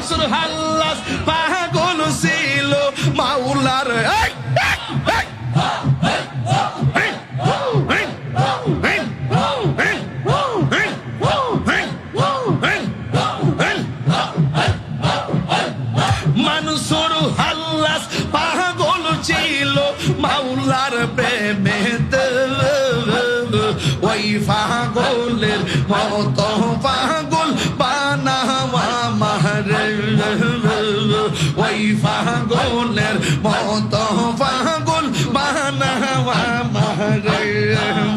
মনসুর হাল্লাস পাগল ছিল মাওলার মনসুর হাল্লাস পাগল ছিল মাওলার প্রেমেতে ওই পাগলের মতো পাগল বানাওয়া মারে ওই পাগলের মতো পাগল বানাওয়া মারে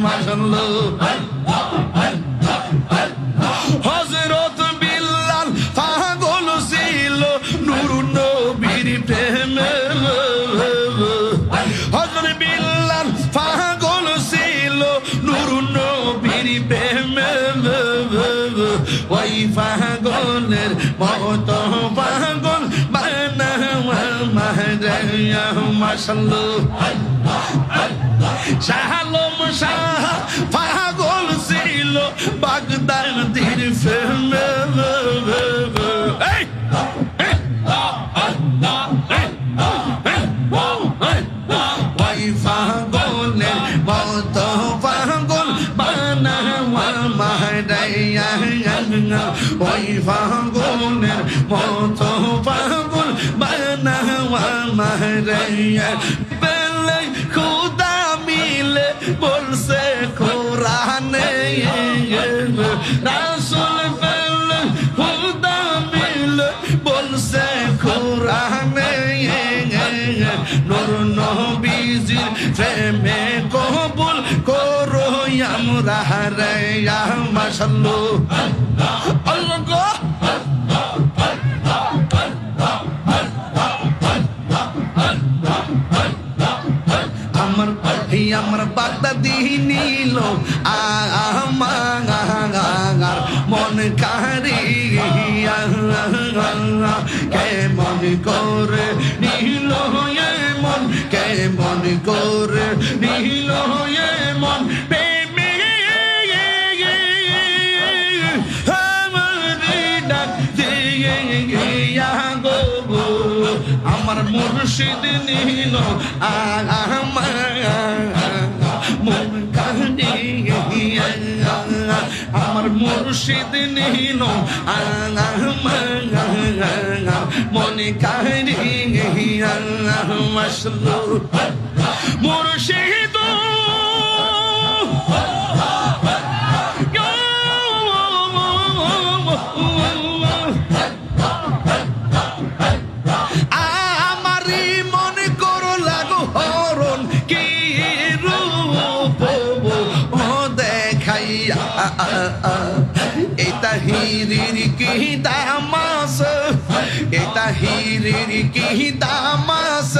মাশাআল্লাহ হযরত বিল্লাল পাগল ছিল নূর নবীর প্রেমে হযরত বিল্লাল পাগল ছিল নূর নবীর প্রেমে ওই পাগলের মতো পাগল বানাওয়া মারে মাশাআল্লাহ শাহ আলম শাহ পাগল ছিল বাগদাদের প্রেমে ওই পাগলের মতো পাগল বানাওয়া মারে ওই পাগলের মতো পাগল বানাওয়া মারে বেলে খুদা মিলে বলছে কোরআনে রাসূল বেলে খুদা মিলে বলছে কোরআনে নূর নবীজির প্রেমে কবুল করো আমরা রে মাশাআল্লাহ আল্লাহ গো আমার বাগদাদি নিল আমার মন কারিয়া কেমন করে নিল মন কেমন করে নিল মন প্রেমে ডাক দিয়া গো আমার মুর্শিদ নিল আমার মন কারিয়া আমার মুর্শিদ নিল মন কারিয়া মাশাআল্লাহ মুর্শিদ এটা হিরির কি দামাস এটা হিরির কি দামাস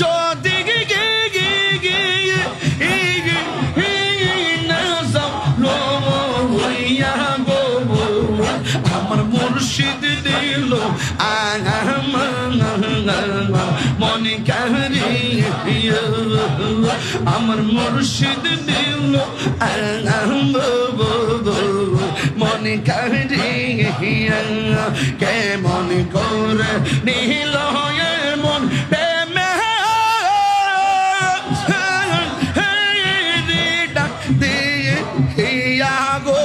যদি আমার মুর্শিদ দিল মনে কারিয়া আমার মুর্শিদ দিল মনে কারিয়া কেমন করে নিল মন প্রেমে ডাক দিয়া গো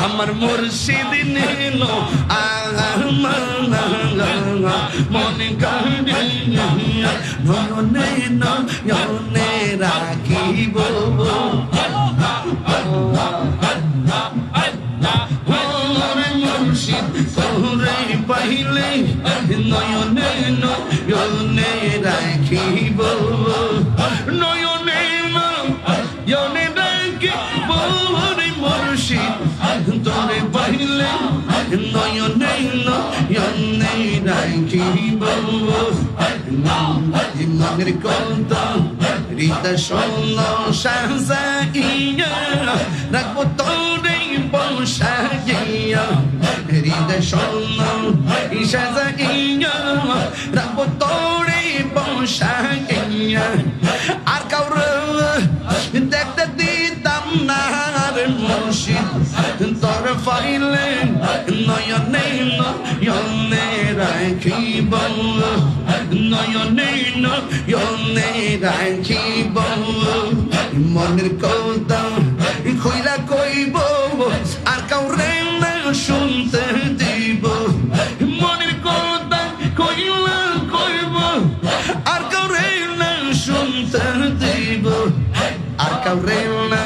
আমার মুর্শিদ নিল মনে কারিয়া নয়নে নয়নে রাখিব মুর্শিদ তোরে পাইলে নয়নে নয়নে রাখিব নয়নে নয়নে রাখিব মুর্শিদ তোরে পাইলে নয়নে নয়নে রাখিব মনের কথা হৃদয় শোন সাজাইয়া রাখবো তোরে বসাইয়া হৃদয় শোন সাজাইয়া রাখবো তোরে বসাইয়া আর কাউরে পাইলে নয়নে নয়নে রাখিব নয়নে নয়নে রাখিব মনের কথা কইলা কইব আর কাউরে না শুনতে দিব মনের কথা কইলা কইব আর কাউরে না শুনতে দিব আর কাউরে না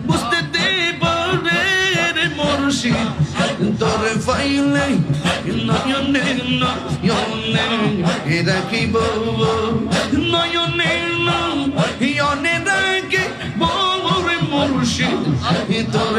বুঝতে দিব রে মুর্শিদ তোর ফাইলে নয়নে নয়নে রাখিব নয়নে নয়নে রাখিব রে মুর্শিদ তোর